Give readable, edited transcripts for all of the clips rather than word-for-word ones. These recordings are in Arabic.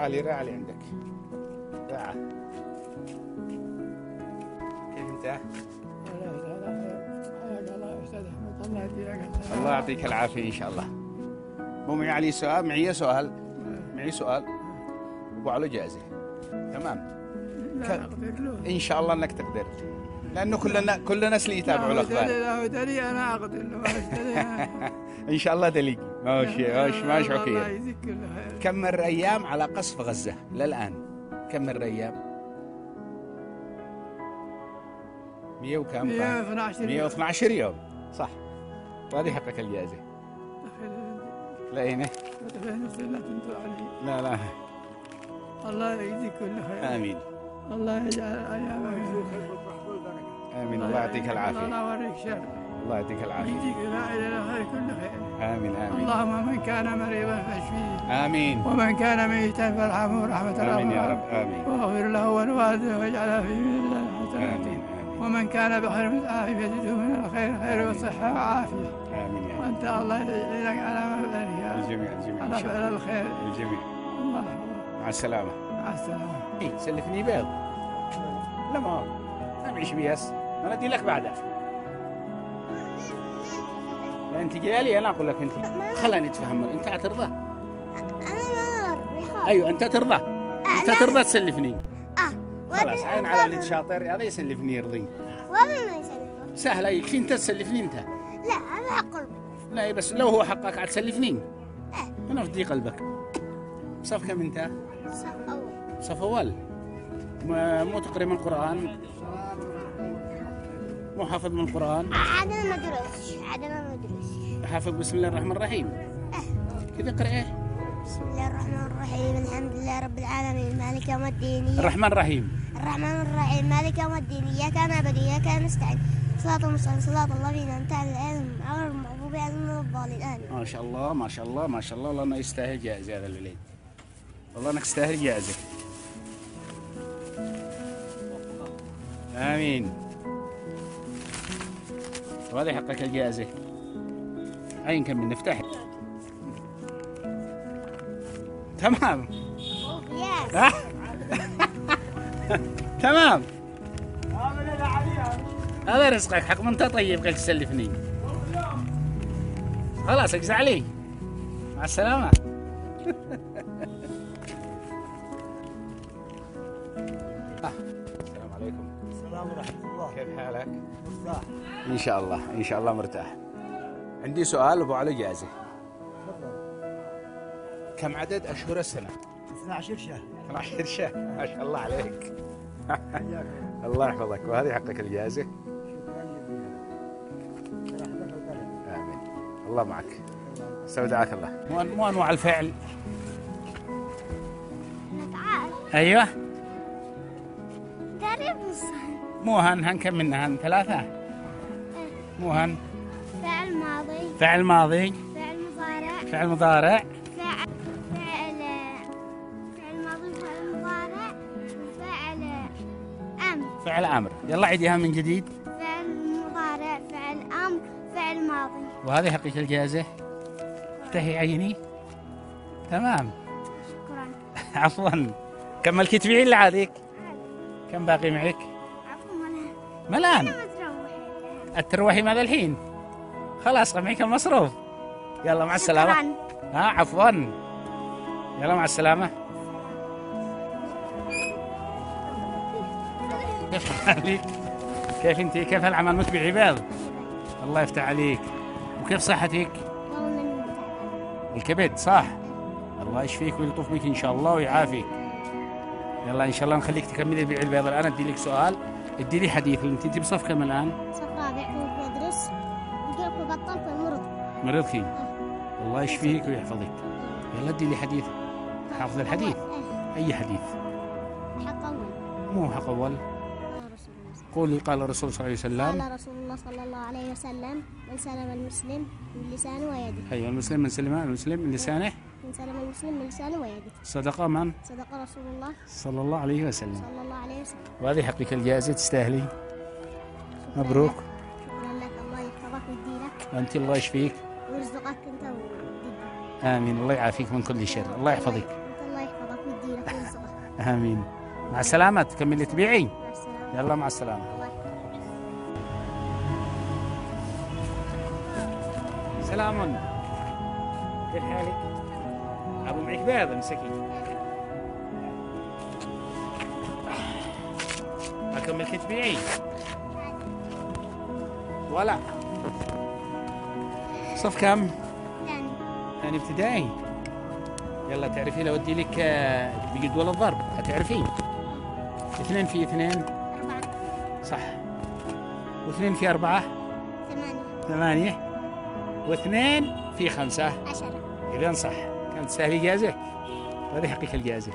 رعلي رعلي عندك رعى. كيف انت؟ الله يعطيك العافية إن شاء الله. مو معي علي سؤال؟ معي سؤال. معي سؤال. أبو على جائزة. تمام. إن شاء الله إنك تقدر. لأنه كلنا سلي يتابعوا الأخبار. لا أنا أقدر له. إن شاء الله دليق. ماشي عكير. كم مر أيام على قصف غزة للآن؟ كم مر أيام؟ 100 وكم؟ 112 يوم. صح. وهذه حقك الجائزة. لا لا الله يجزيك كل خير. آمين. الله يجعل أيامك آمين. الله يعطيك العافية. الله يوريك شر. الله يعطيك العافية. يجزيك إلى خير كل خير. آمين آمين. اللهم من كان مريضا فاشفيه. آمين. ومن كان ميتا فارحمه رحمة الله. آمين يا رب. آمين. واغفر له ولوالده واجعلها في ميزان الله حسنات. آمين. ومن كان بخير متعافي يزيده من الخير خير والصحة وعافية. آمين يا رب. وأنت الله يعينك على مبادئك. الجميع على فعل الخير. الجميع. الله. مع السلامة. مع السلامة. إيه سلفني بيض. لا ما أمعيش بياس. أنا أدي لك بعدها. لا أنت جاي لي أنا أقول لك أنت. خلاني أتفهم. أنت هترضى؟ أنا ما أرضى. أيوه أنت ترضى. أنت ترضى تسلفني. خلاص عين على ولد شاطر هذا يسلفني يرضي. والله ما يسلفه. سهلة يكفي أنت تسلفني أنت. لا أنا أقرب. لا بس لو هو حقك عاد تسلفني. أنا أفدي قلبك. صف كم أنت؟ صف أول. صف أول. مو تقري من القرآن؟ مو حافظ من القرآن؟ عادنا ما ندرس. حافظ بسم الله الرحمن الرحيم. كذا اقرأ إيه؟ بسم الله الرحمن الرحيم الحمد لله رب العالمين مالك يوم الدين. الرحمن الرحيم. الرحمن الرحيم مالك يوم الدين إياك نعبد وإياك نستعين صراط المستقيم صراط الذين أنعمت عليهم غير المغضوب عليهم ولا الضالين. آمين. ما شاء الله ما شاء الله ما شاء الله. والله انه يستاهل جائزة هذا الوليد. والله انك تستاهل جائزة. آمين. وهذا حقك الجائزة. أين كم من نفتح؟ تمام. ياس. تمام. هذا رزقك حق من انت طيب قلت تسلفني. خلاص اجزع علي. مع السلامة. السلام عليكم. السلام ورحمة الله. كيف حالك؟ مرتاح. إن شاء الله إن شاء الله مرتاح. عندي سؤال أبو علي جائزة. كم عدد أشهر السنة؟ 12 شهر. 12 شهر. ما شاء الله عليك. الله يحفظك. وهذه حقك الجائزة. آمين. الله معك. استودعك الله. مو أنواع الفعل؟ نفعال. أيوه. قريب نص. مو هن كم منها؟ 3. مو هن. فعل ماضي. فعل ماضي. فعل مضارع. فعل مضارع. فعل ماضي فعل مضارع وفعل أمر. فعل أمر. يلا عيديها من جديد. فعل مضارع فعل أمر فعل ماضي. وهذه حقك الجائزة. افتحي عيني. تمام. شكرا. عفوا. كملتي تبيعين اللي عاديك؟ كم باقي معك؟ عفوا ملان. ما تروحي. التروحي ماذا الحين؟ خلاص معك المصروف. يلا مع السلامة. شكرا. عفوا. يلا مع السلامة. كيف حالك؟ كيف انت؟ كيف العمل متبعي بيض؟ الله يفتح عليك. وكيف صحتك؟ والله من متعب. الكبد صح؟ الله يشفيك ويلطف بك ان شاء الله ويعافيك. يلا ان شاء الله نخليك تكملي بيع البيض. الان ادي لك سؤال. ادي لي حديث. انت بصف كم الان؟ صف رابع كنت بدرس وقلت بطلت المرض. مرضتي. الله يشفيك ويحفظك. يلا ادي لي حديث. حافظ الحديث. اي حديث؟ حق أول. مو حق اول. قولي قال الرسول صلى الله عليه وسلم. قال رسول الله صلى الله عليه وسلم من سلم المسلم من لسانه ويده. ايوه المسلم من سلم المسلم من لسانه. من سلم المسلم من لسانه ويده. صدق من؟ صدق رسول الله صلى الله عليه وسلم. صلى الله عليه وسلم. وهذه حقك الجائزة تستاهلي. شكراً مبروك. لك. شكرا لك. الله يحفظك ويدينك وانت الله يشفيك. ويرزقك انت ويديك. امين. الله يعافيك من كل شر. الله يحفظك. انت الله يحفظك ويديك. لك ورزقه. آمين. مع السلامة، تكملي تبيعي. مع السلامة. يلا مع السلامة. سلام، كيف حالك؟ أبو معك بيض مسكين. أكمل تبيعي ولا صف كم؟ ثاني ابتدائي. يلا تعرفي لو ادي لك بجدول الضرب هتعرفين. 2 في 2 4. صح. و2 في 4 8. و2 في 5 10. إذا صح. كانت سهلة جائزة. هذه حقك الجائزة.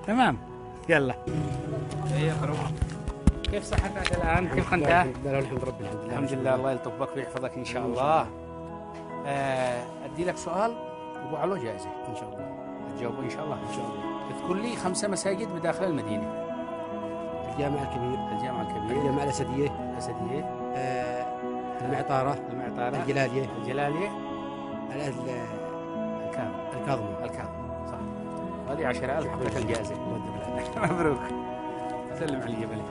تمام. يلا. كيف صحتك الآن؟ كيف أنت؟ الحمد رب الحمد لله. الحمد لله. الله يلطف بك ويحفظك إن شاء الله. أدي لك سؤال أبو علو جائزة ان شاء الله. تجاوبه إن شاء الله. ان شاء الله. اذكر لي 5 مساجد بداخل المدينة. الجامع الكبير، الجامع الكبير، الجامع الاسديه، الأسدية، المعطاره، الجلاليه، الجلالية، الكاظمي. الكاظمي. صح. هذه 10,000 حقك الجائزة. مبروك. سلم علي يا بلي.